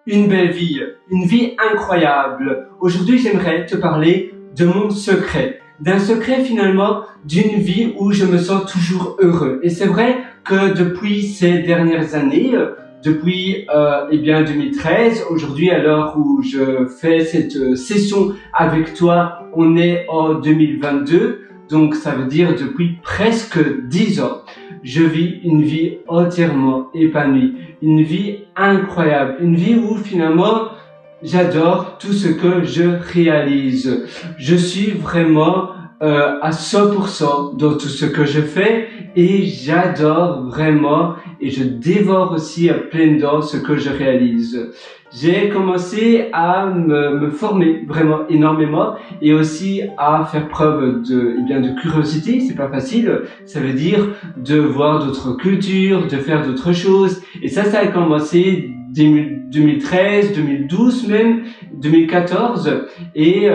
une belle vie, une vie incroyable. Aujourd'hui, j'aimerais te parler de mon secret. D'un secret finalement, d'une vie où je me sens toujours heureux. Et c'est vrai que depuis ces dernières années, depuis 2013, aujourd'hui à l'heure où je fais cette session avec toi, on est en 2022. Donc ça veut dire depuis presque 10 ans, je vis une vie entièrement épanouie, une vie incroyable, une vie où finalement j'adore tout ce que je réalise. Je suis vraiment à 100% dans tout ce que je fais et j'adore vraiment et je dévore aussi à pleines dents ce que je réalise. J'ai commencé à me former vraiment énormément et aussi à faire preuve de curiosité. C'est pas facile. Ça veut dire de voir d'autres cultures, de faire d'autres choses. Et ça a commencé 2013, 2012 même, 2014. Et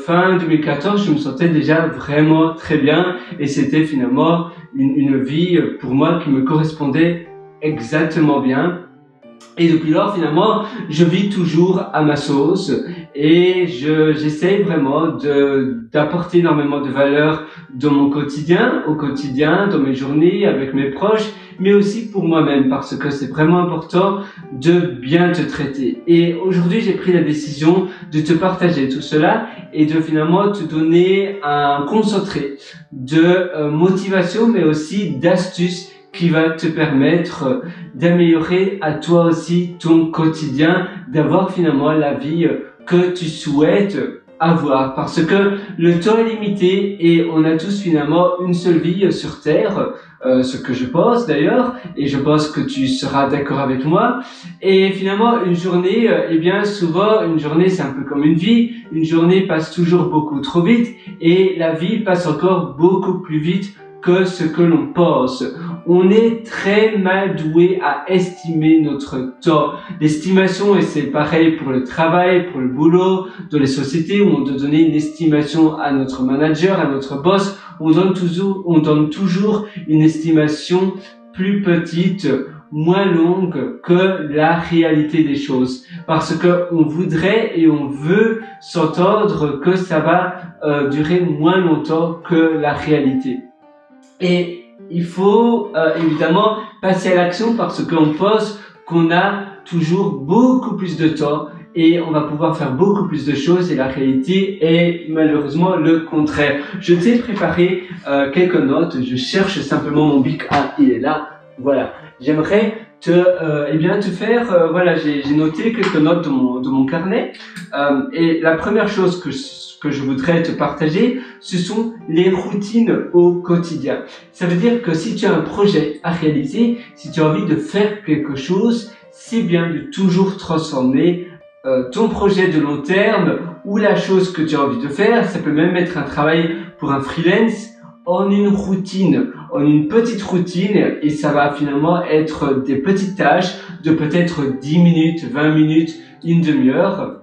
fin 2014, je me sentais déjà vraiment très bien. Et c'était finalement une vie pour moi qui me correspondait exactement bien. Et depuis lors, finalement, je vis toujours à ma sauce et j'essaye vraiment d'apporter énormément de valeur dans mon quotidien, au quotidien, dans mes journées, avec mes proches, mais aussi pour moi-même parce que c'est vraiment important de bien te traiter. Et aujourd'hui, j'ai pris la décision de te partager tout cela et de finalement te donner un concentré de motivation, mais aussi d'astuces qui va te permettre d'améliorer à toi aussi ton quotidien, d'avoir finalement la vie que tu souhaites avoir. Parce que le temps est limité et on a tous finalement une seule vie sur Terre, ce que je pense d'ailleurs, et je pense que tu seras d'accord avec moi. Et finalement, une journée, souvent, une journée c'est un peu comme une journée passe toujours beaucoup trop vite et la vie passe encore beaucoup plus vite que ce que l'on pense. On est très mal doué à estimer notre temps. L'estimation, et c'est pareil pour le travail, pour le boulot, dans les sociétés où on doit donner une estimation à notre manager, à notre boss, on donne toujours une estimation plus petite, moins longue que la réalité des choses. Parce que on voudrait et on veut s'entendre que ça va durer moins longtemps que la réalité. Et il faut évidemment passer à l'action parce qu'on pense qu'on a toujours beaucoup plus de temps et on va pouvoir faire beaucoup plus de choses et la réalité est malheureusement le contraire. Je t'ai préparé quelques notes, je cherche simplement mon bic. Ah, il est là, voilà. J'aimerais te faire, j'ai noté quelques notes de mon carnet et la première chose que je voudrais te partager, ce sont les routines au quotidien. Ça veut dire que si tu as un projet à réaliser, si tu as envie de faire quelque chose, c'est bien de toujours transformer ton projet de long terme ou la chose que tu as envie de faire, ça peut même être un travail pour un freelance, en une routine, en une petite routine et ça va finalement être des petites tâches de peut-être 10 minutes, 20 minutes, une demi-heure.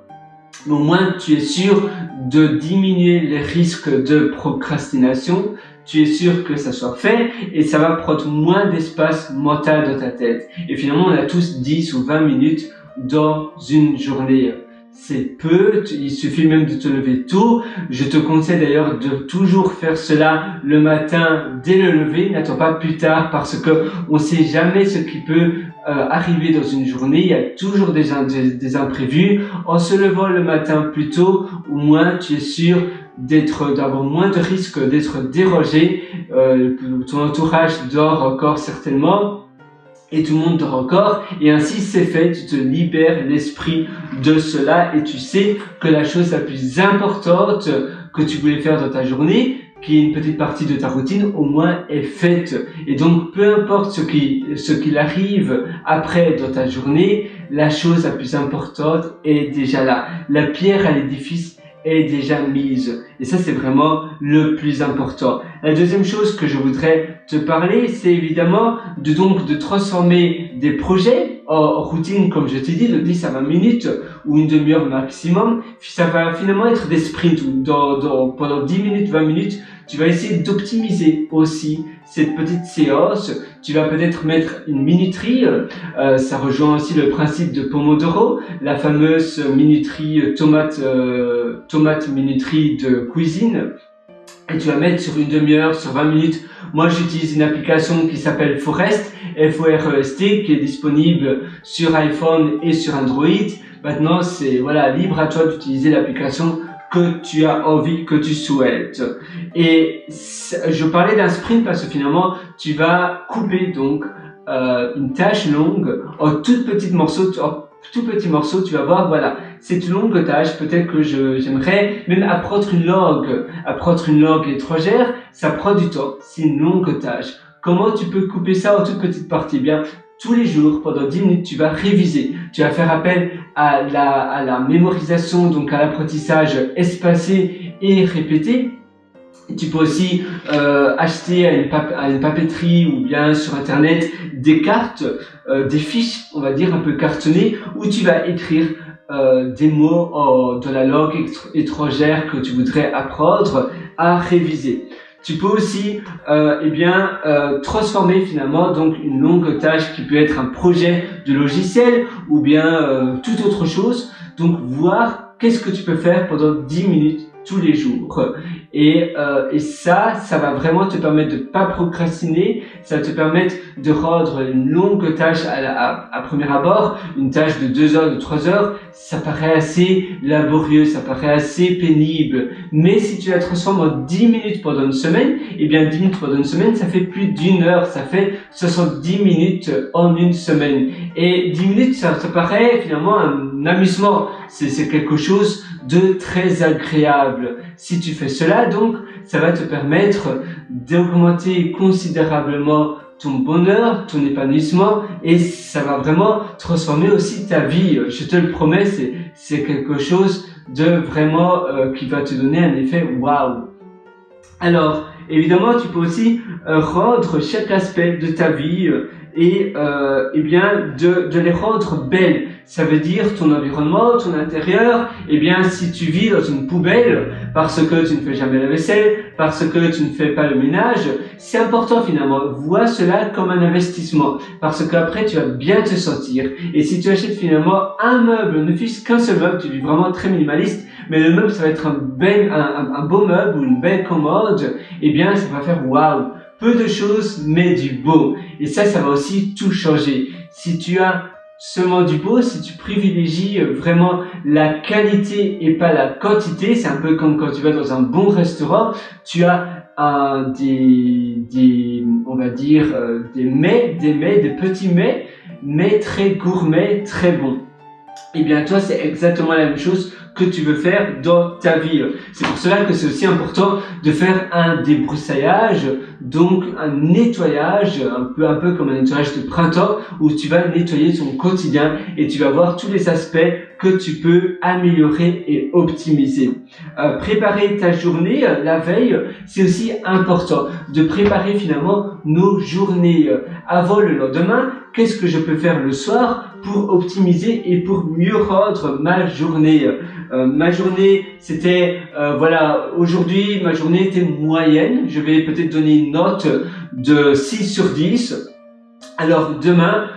Au moins, tu es sûr de diminuer les risques de procrastination. Tu es sûr que ça soit fait et ça va prendre moins d'espace mental dans ta tête. Et finalement, on a tous 10 ou 20 minutes dans une journée. C'est peu, il suffit même de te lever tôt. Je te conseille d'ailleurs de toujours faire cela le matin dès le lever. N'attends pas plus tard parce que on sait jamais ce qui peut arriver dans une journée. Il y a toujours des imprévus. En se levant le matin plus tôt, au moins tu es sûr d'avoir moins de risques d'être dérangé. Ton entourage dort encore certainement. Et tout le monde dort encore, et ainsi c'est fait, tu te libères l'esprit de cela, et tu sais que la chose la plus importante que tu voulais faire dans ta journée, qui est une petite partie de ta routine, au moins est faite. Et donc, peu importe ce qu'il arrive après dans ta journée, la chose la plus importante est déjà là. La pierre à l'édifice est déjà mise. Et ça, c'est vraiment le plus important. La deuxième chose que je voudrais te parler, c'est évidemment de transformer des projets en routine, comme je t'ai dit, de 10 à 20 minutes ou une demi-heure maximum. Ça va finalement être des sprints où pendant 10 minutes, 20 minutes, tu vas essayer d'optimiser aussi cette petite séance, tu vas peut-être mettre une minuterie. Ça rejoint aussi le principe de Pomodoro, la fameuse minuterie tomate minuterie de cuisine. Et tu vas mettre sur une demi-heure, sur 20 minutes. Moi, j'utilise une application qui s'appelle Forest, F-O-R-E-S-T, qui est disponible sur iPhone et sur Android. Maintenant, c'est libre à toi d'utiliser l'application que tu as envie, que tu souhaites. Et je parlais d'un sprint parce que finalement, tu vas couper donc une tâche longue en tout petits morceaux, tu vas voir, cette longue tâche, peut-être que j'aimerais même apprendre une langue étrangère, ça prend du temps, c'est une longue tâche. Comment tu peux couper ça en toutes petites parties? Bien, tous les jours, pendant 10 minutes, tu vas réviser. Tu vas faire appel à la mémorisation, donc à l'apprentissage espacé et répété. Et tu peux aussi acheter à une papeterie ou bien sur internet des cartes, des fiches, on va dire un peu cartonnées, où tu vas écrire des mots de la langue étrangère que tu voudrais apprendre à réviser. Tu peux aussi transformer finalement donc une longue tâche qui peut être un projet de logiciel ou bien toute autre chose. Donc voir qu'est-ce que tu peux faire pendant 10 minutes tous les jours. Et ça va vraiment te permettre de pas procrastiner, ça va te permettre de rendre une longue tâche à premier abord, une tâche de 2 heures, de 3 heures, ça paraît assez laborieux, ça paraît assez pénible. Mais si tu la transformes en 10 minutes pendant une semaine, 10 minutes pendant une semaine, ça fait plus d'une heure, ça fait 70 minutes en une semaine. Et 10 minutes, ça paraît finalement un amusement, c'est quelque chose de très agréable. Si tu fais cela, donc, ça va te permettre d'augmenter considérablement ton bonheur, ton épanouissement, et ça va vraiment transformer aussi ta vie. Je te le promets, c'est quelque chose de vraiment qui va te donner un effet waouh. Alors, évidemment, tu peux aussi rendre chaque aspect de ta vie de les rendre belles. Ça veut dire ton environnement, ton intérieur. Si tu vis dans une poubelle parce que tu ne fais jamais la vaisselle, parce que tu ne fais pas le ménage, c'est important finalement. Vois cela comme un investissement parce qu'après tu vas bien te sentir. Et si tu achètes finalement un meuble, ne fût-ce qu'un seul meuble, tu vis vraiment très minimaliste, mais le meuble ça va être un beau meuble ou une belle commode, ça va faire waouh. Peu de choses, mais du beau. Et ça va aussi tout changer. Si tu as seulement du beau, si tu privilégies vraiment la qualité et pas la quantité, c'est un peu comme quand tu vas dans un bon restaurant, tu as des petits mets, mais très gourmets, très bons. Toi, c'est exactement la même chose que tu veux faire dans ta vie. C'est pour cela que c'est aussi important de faire un débroussaillage, donc un nettoyage, un peu comme un nettoyage de printemps, où tu vas nettoyer ton quotidien et tu vas voir tous les aspects que tu peux améliorer et optimiser. Préparer ta journée la veille, c'est aussi important de préparer finalement nos journées. Avant le lendemain, qu'est-ce que je peux faire le soir pour optimiser et pour mieux rendre ma journée. Ma journée, c'était, aujourd'hui, ma journée était moyenne. Je vais peut-être donner une note de 6 sur 10. Alors, demain,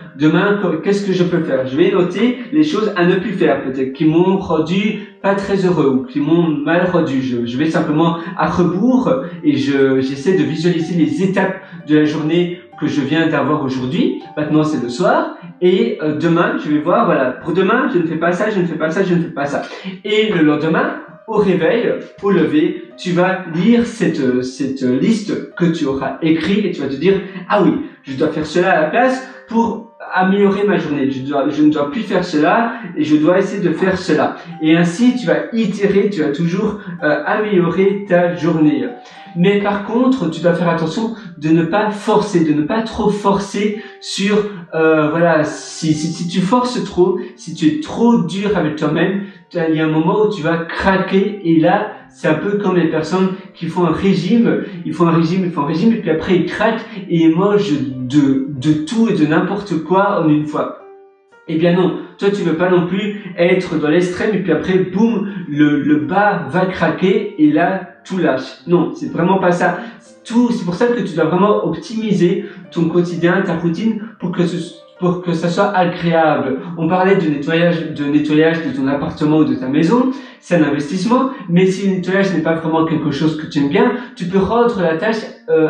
qu'est-ce que je peux faire? Je vais noter les choses à ne plus faire, peut-être, qui m'ont rendu pas très heureux ou qui m'ont mal rendu. Je vais simplement à rebours et j'essaie de visualiser les étapes de la journée que je viens d'avoir aujourd'hui. Maintenant, c'est le soir. Et demain, je vais voir, pour demain, je ne fais pas ça, je ne fais pas ça, je ne fais pas ça. Et le lendemain, au réveil, au lever, tu vas lire cette liste que tu auras écrite et tu vas te dire, ah oui, je dois faire cela à la place pour améliorer ma journée. Je ne dois plus faire cela et je dois essayer de faire cela. Et ainsi, tu vas itérer, tu vas toujours améliorer ta journée. Mais par contre, tu dois faire attention de ne pas forcer, de ne pas trop forcer sur, si tu forces trop, si tu es trop dur avec toi-même, il y a un moment où tu vas craquer et là, c'est un peu comme les personnes qui font un régime, ils font un régime et puis après ils craquent et ils mangent de tout et de n'importe quoi en une fois. Non, toi tu veux pas non plus être dans l'extrême et puis après boum, le bas va craquer et là tout lâche. Non, c'est vraiment pas ça. C'est pour ça que tu dois vraiment optimiser ton quotidien, ta routine pour que ça soit agréable. On parlait de nettoyage de ton appartement ou de ta maison. C'est un investissement, mais si le nettoyage n'est pas vraiment quelque chose que tu aimes bien, tu peux rendre la tâche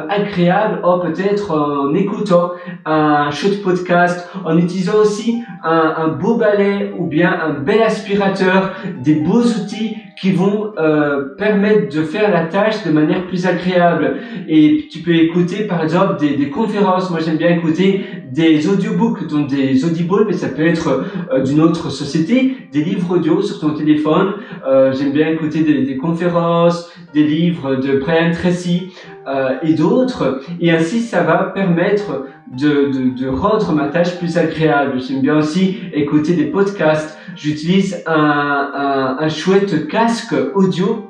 agréable, peut-être en écoutant un chouette podcast, en utilisant aussi un beau balai ou bien un bel aspirateur, des beaux outils qui vont permettre de faire la tâche de manière plus agréable. Et tu peux écouter par exemple des conférences. Moi j'aime bien écouter des audiobooks, donc des audibles, mais ça peut être d'une autre société, des livres audio sur ton téléphone. J'aime bien écouter des conférences, des livres de Brian Tracy et d'autres, et ainsi ça va permettre de rendre ma tâche plus agréable. J'aime bien aussi écouter des podcasts. J'utilise un chouette casque audio.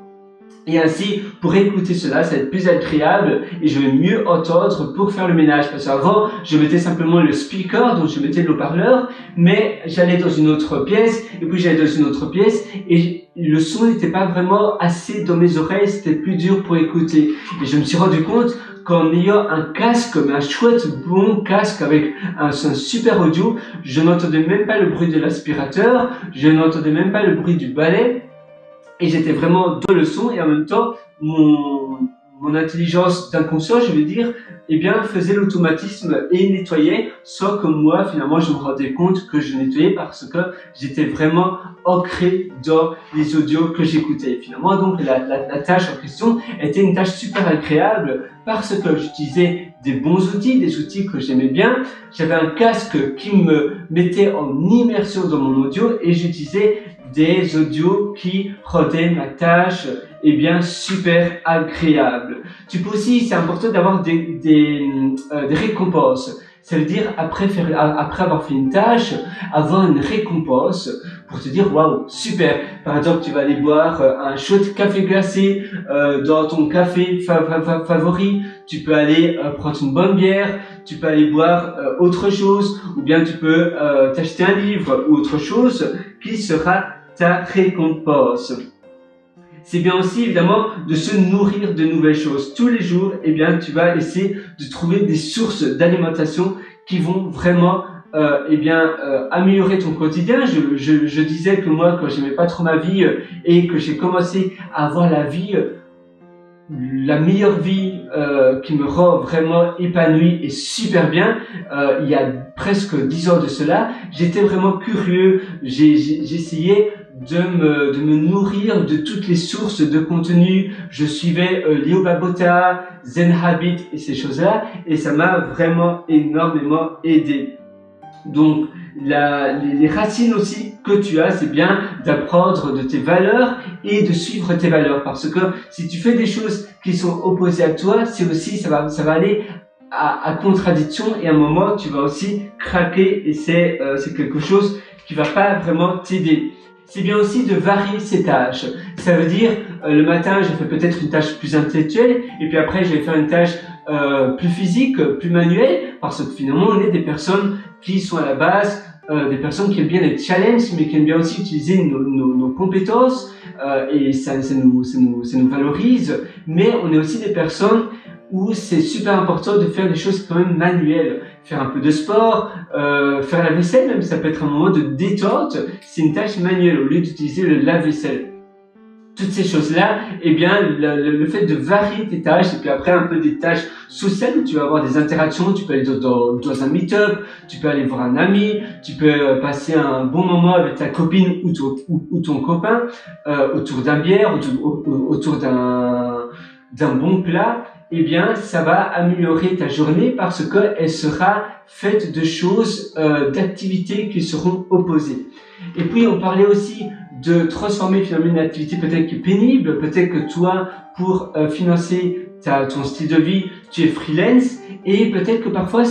Et ainsi, pour écouter cela, ça va être plus agréable et je vais mieux entendre pour faire le ménage. Parce qu'avant, je mettais simplement le speaker, donc je mettais le haut-parleur, mais j'allais dans une autre pièce, et puis j'allais dans une autre pièce, et le son n'était pas vraiment assez dans mes oreilles, c'était plus dur pour écouter. Et je me suis rendu compte qu'en ayant un casque, mais un chouette bon casque avec un super audio, je n'entendais même pas le bruit de l'aspirateur, je n'entendais même pas le bruit du balai, et j'étais vraiment dans le son, et en même temps, mon intelligence d'inconscient, je vais dire, eh bien, faisait l'automatisme et nettoyait, sans que moi, finalement, je me rendais compte que je nettoyais parce que j'étais vraiment ancré dans les audios que j'écoutais. Finalement, donc, la tâche en question était une tâche super agréable parce que j'utilisais des bons outils, des outils que j'aimais bien. J'avais un casque qui me mettait en immersion dans mon audio et j'utilisais des audios qui rendaient ma tâche super agréable. Tu peux aussi, c'est important d'avoir des récompenses. Ça veut dire après avoir fait une tâche, avoir une récompense pour te dire waouh, super. Par exemple, tu vas aller boire un chouette café glacé dans ton café favori. Tu peux aller prendre une bonne bière. Tu peux aller boire autre chose, ou bien tu peux t'acheter un livre ou autre chose qui sera ta récompense. C'est bien aussi évidemment de se nourrir de nouvelles choses. Tous les jours, tu vas essayer de trouver des sources d'alimentation qui vont vraiment améliorer ton quotidien. Je disais que moi, quand j'aimais pas trop ma vie et que j'ai commencé à avoir la meilleure vie qui me rend vraiment épanoui et super bien, il y a presque 10 ans de cela, j'étais vraiment curieux, j'essayais de me nourrir de toutes les sources de contenu. Je suivais Leo Babauta, Zen Habit et ces choses-là, et ça m'a vraiment énormément aidé. Donc les racines aussi que tu as, c'est bien d'apprendre de tes valeurs et de suivre tes valeurs, parce que si tu fais des choses qui sont opposées à toi, c'est aussi ça va aller à contradiction, et à un moment tu vas aussi craquer, et c'est quelque chose qui va pas vraiment t'aider. C'est bien aussi de varier ses tâches. Ça veut dire, le matin, je fais peut-être une tâche plus intellectuelle, et puis après, je vais faire une tâche plus physique, plus manuelle, parce que finalement, on est des personnes qui sont à la base, des personnes qui aiment bien les challenges, mais qui aiment bien aussi utiliser nos compétences, et ça nous valorise. Mais on est aussi des personnes où c'est super important de faire des choses quand même manuelles. Faire un peu de sport, faire la vaisselle même, ça peut être un moment de détente. C'est une tâche manuelle au lieu d'utiliser le lave-vaisselle. Toutes ces choses-là, le fait de varier tes tâches, et puis après un peu des tâches sociales où tu vas avoir des interactions, tu peux aller dans un meet-up, tu peux aller voir un ami, tu peux passer un bon moment avec ta copine ou ton copain, autour d'un bière, autour d'un bon plat. Ça va améliorer ta journée parce qu'elle sera faite de choses, d'activités qui seront opposées. Et puis, on parlait aussi de transformer finalement une activité peut-être qui est pénible, peut-être que toi, pour financer ton style de vie, tu es freelance, et peut-être que parfois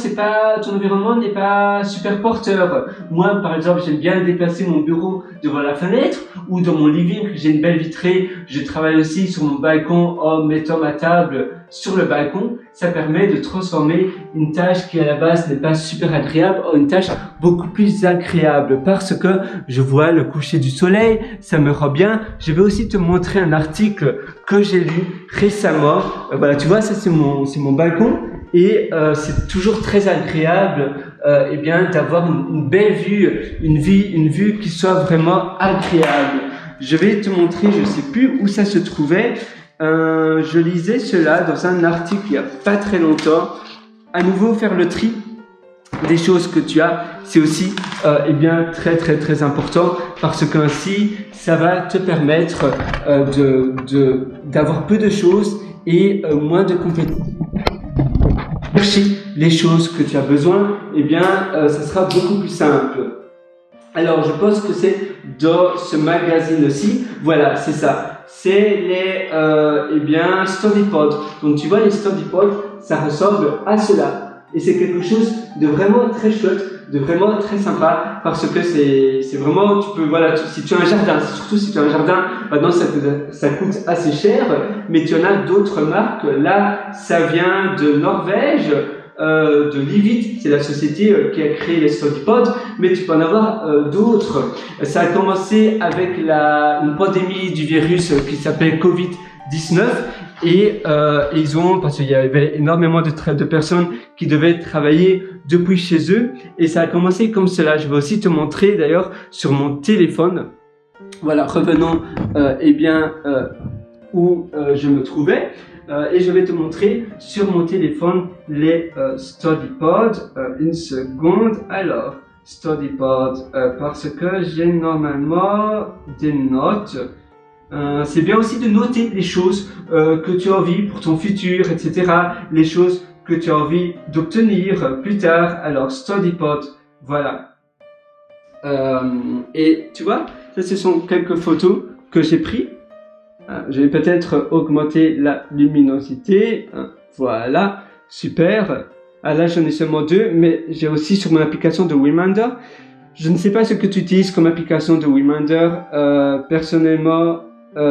ton environnement n'est pas super porteur. Moi, par exemple, j'aime bien déplacer mon bureau devant la fenêtre, ou dans mon living, j'ai une belle vitrée. Je travaille aussi sur mon balcon en mettant ma table sur le balcon. ça permet de transformer une tâche qui à la base n'est pas super agréable en une tâche beaucoup plus agréable parce que je vois le coucher du soleil, ça me rend bien. Je vais aussi te montrer un article que j'ai lu récemment. Voilà, tu vois, ça c'est mon balcon et c'est toujours très agréable eh bien d'avoir une belle vue, une vue qui soit vraiment agréable. Je vais te montrer, je sais plus où ça se trouvait. Je lisais cela dans un article il y a pas très longtemps. À nouveau, faire le tri des choses que tu as, c'est aussi eh bien très important parce qu'ainsi ça va te permettre d'avoir peu de choses et moins de compétences. Chercher les choses que tu as besoin, eh bien ça sera beaucoup plus simple. Alors je pense que c'est dans ce magazine-ci, voilà, c'est ça. C'est les eh bien StudyPod. Donc tu vois les StudyPod, ça ressemble à cela. Et c'est quelque chose de vraiment très chouette, de vraiment très sympa, parce que c'est vraiment, tu peux, voilà, si tu as un jardin, surtout si tu as un jardin, maintenant ça coûte assez cher, mais tu en as d'autres marques. Là, ça vient de Norvège, de Livit, c'est la société qui a créé les StudyPod, mais tu peux en avoir d'autres. Ça a commencé avec une pandémie du virus qui s'appelle Covid-19 et ils ont, parce qu'il y avait énormément de personnes qui devaient travailler depuis chez eux et ça a commencé comme cela. Je vais aussi te montrer d'ailleurs sur mon téléphone. Voilà, revenons eh bien où je me trouvais. Et je vais te montrer sur mon téléphone les StudyPod. Une seconde. Alors, StudyPod, parce que j'ai normalement des notes. C'est bien aussi de noter les choses que tu as envie pour ton futur, etc. Les choses que tu as envie d'obtenir plus tard. Alors, StudyPod, voilà. Et tu vois, ça ce sont quelques photos que j'ai prises. Je vais peut-être augmenter la luminosité. Voilà, super. Là, j'en ai seulement deux, mais j'ai aussi sur mon application de Reminder. Je ne sais pas ce que tu utilises comme application de Reminder. Personnellement,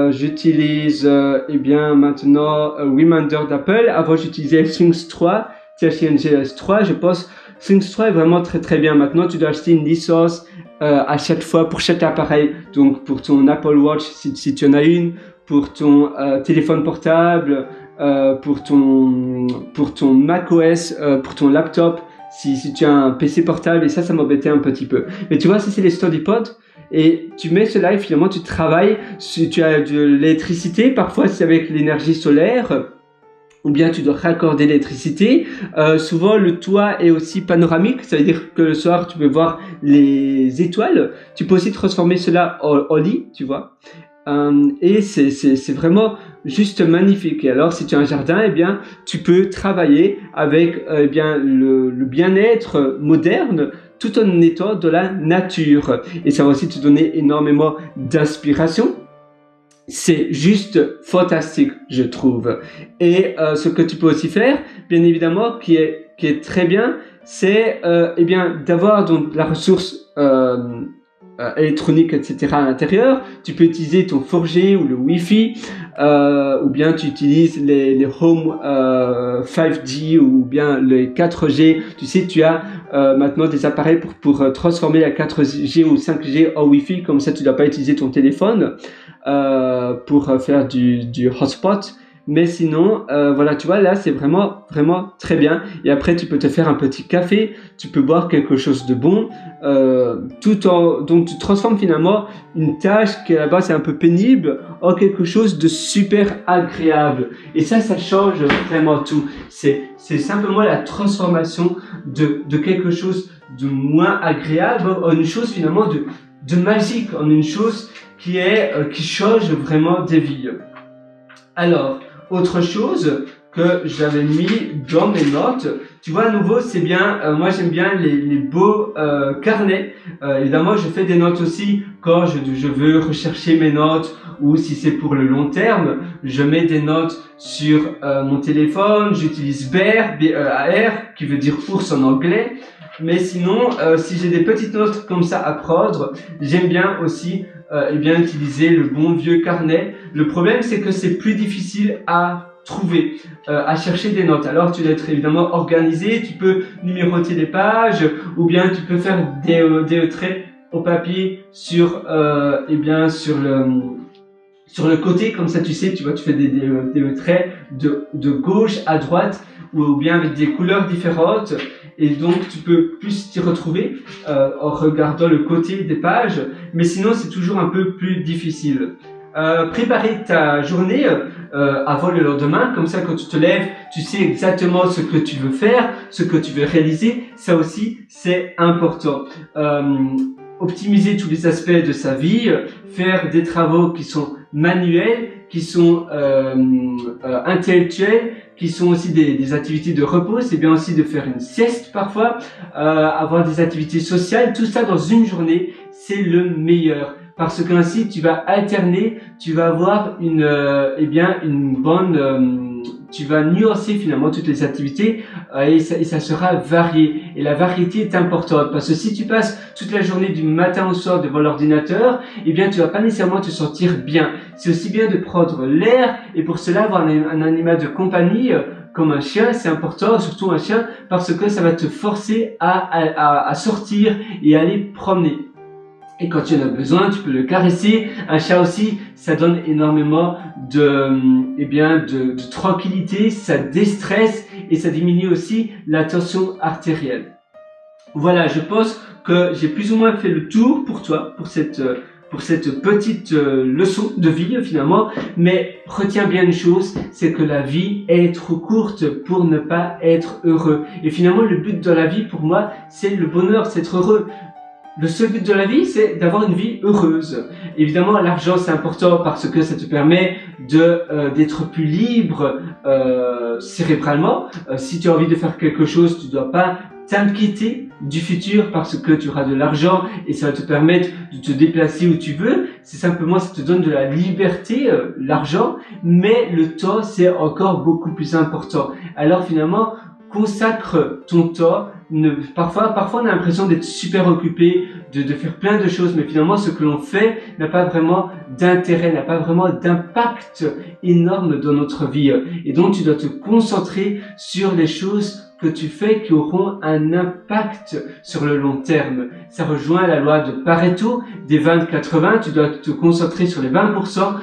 j'utilise eh bien maintenant Reminder d'Apple. Avant, j'utilisais Things 3, THNGS 3. Je pense Things 3 est vraiment très bien. Maintenant, tu dois acheter une licence à chaque fois pour chaque appareil. Donc, pour ton Apple Watch, si tu en as une, pour ton téléphone portable, pour ton macOS, pour ton laptop, si tu as un PC portable, et ça m'embêtait un petit peu. Mais tu vois, ça c'est les StudyPod, et tu mets cela et finalement tu travailles, si tu as de l'électricité, parfois c'est avec l'énergie solaire, ou bien tu dois raccorder l'électricité. Souvent le toit est aussi panoramique, ça veut dire que le soir tu peux voir les étoiles. Tu peux aussi transformer cela en lit, tu vois. Et c'est vraiment juste magnifique. Et alors, si tu as un jardin, eh bien, tu peux travailler avec eh bien le bien-être moderne, tout en étant dans la nature. Et ça va aussi te donner énormément d'inspiration. C'est juste fantastique, je trouve. Et ce que tu peux aussi faire, bien évidemment, qui est très bien, c'est eh bien d'avoir donc la ressource électronique, etc. à l'intérieur. Tu peux utiliser ton 4G ou le Wi-Fi, ou bien tu utilises les Home 5G ou bien les 4G. Tu sais, tu as maintenant des appareils pour transformer la 4G ou 5G en Wi-Fi, comme ça tu ne dois pas utiliser ton téléphone pour faire du hotspot. Mais sinon, voilà, tu vois, là, c'est vraiment très bien. Et après, tu peux te faire un petit café, tu peux boire quelque chose de bon, donc tu transformes finalement une tâche qui à la base est un peu pénible en quelque chose de super agréable. Et ça change vraiment tout. C'est simplement la transformation de quelque chose de moins agréable en une chose finalement de magique, en une chose qui change vraiment des vies. Alors, autre chose que j'avais mis dans mes notes, tu vois, à nouveau, c'est bien, moi j'aime bien les beaux carnets. Évidemment, je fais des notes aussi quand je veux rechercher mes notes ou si c'est pour le long terme. Je mets des notes sur mon téléphone, j'utilise Bear, B-E-A-R, qui veut dire ours en anglais. Mais sinon, si j'ai des petites notes comme ça à prendre, j'aime bien aussi eh bien utiliser le bon vieux carnet. Le problème, c'est que c'est plus difficile à trouver, à chercher des notes. Alors tu dois être évidemment organisé, tu peux numéroter les pages ou bien tu peux faire des traits au papier sur sur le côté, comme ça tu sais, tu vois, tu fais des traits de gauche à droite ou bien avec des couleurs différentes et donc tu peux plus t'y retrouver en regardant le côté des pages, mais sinon c'est toujours un peu plus difficile. Préparer ta journée avant le lendemain, comme ça quand tu te lèves, tu sais exactement ce que tu veux faire, ce que tu veux réaliser, ça aussi c'est important. Optimiser tous les aspects de sa vie, faire des travaux qui sont manuels, qui sont intellectuels, qui sont aussi des activités de repos. C'est bien aussi de faire une sieste parfois, avoir des activités sociales, tout ça dans une journée, c'est le meilleur. Parce qu'ainsi tu vas alterner, tu vas avoir une bonne tu vas nuancer finalement toutes les activités et ça sera varié. Et la variété est importante parce que si tu passes toute la journée du matin au soir devant l'ordinateur, eh bien tu vas pas nécessairement te sentir bien. C'est aussi bien de prendre l'air et pour cela avoir un animal de compagnie comme un chien, c'est important, surtout un chien, parce que ça va te forcer à sortir et à aller promener. Et quand tu en as besoin, tu peux le caresser. Un chat aussi, ça donne énormément de tranquillité, ça déstresse et ça diminue aussi la tension artérielle. Voilà, je pense que j'ai plus ou moins fait le tour pour toi, pour cette petite leçon de vie finalement. Mais retiens bien une chose, c'est que la vie est trop courte pour ne pas être heureux. Et finalement, le but de la vie pour moi, c'est le bonheur, c'est être heureux. Le seul but de la vie, c'est d'avoir une vie heureuse. Évidemment, l'argent, c'est important parce que ça te permet d'être plus libre cérébralement. Si tu as envie de faire quelque chose, tu dois pas t'inquiéter du futur parce que tu auras de l'argent et ça va te permettre de te déplacer où tu veux. C'est simplement, ça te donne de la liberté, l'argent, mais le temps, c'est encore beaucoup plus important. Alors finalement, consacre ton temps. Parfois on a l'impression d'être super occupé, de faire plein de choses, mais finalement ce que l'on fait n'a pas vraiment d'intérêt, n'a pas vraiment d'impact énorme dans notre vie. Et donc tu dois te concentrer sur les choses que tu fais qui auront un impact sur le long terme. Ça rejoint la loi de Pareto des 20-80. Tu dois te concentrer sur les 20%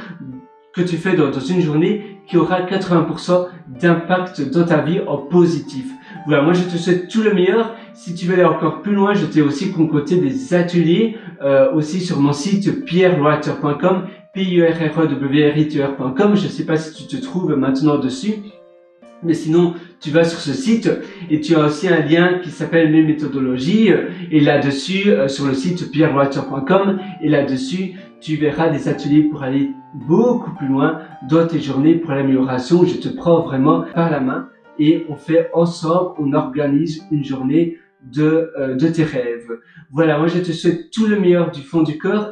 que tu fais dans une journée qui aura 80% d'impact dans ta vie en positif. Voilà, moi je te souhaite tout le meilleur. Si tu veux aller encore plus loin, je t'ai aussi concocté des ateliers aussi sur mon site pierrewriter.com, pierrewriter.com. Je ne sais pas si tu te trouves maintenant dessus, mais sinon tu vas sur ce site et tu as aussi un lien qui s'appelle mes méthodologies et là-dessus sur le site pierrewriter.com et là-dessus tu verras des ateliers pour aller beaucoup plus loin dans tes journées pour l'amélioration. Je te prends vraiment par la main et on fait ensemble, on organise une journée de tes rêves. Voilà, moi je te souhaite tout le meilleur du fond du cœur.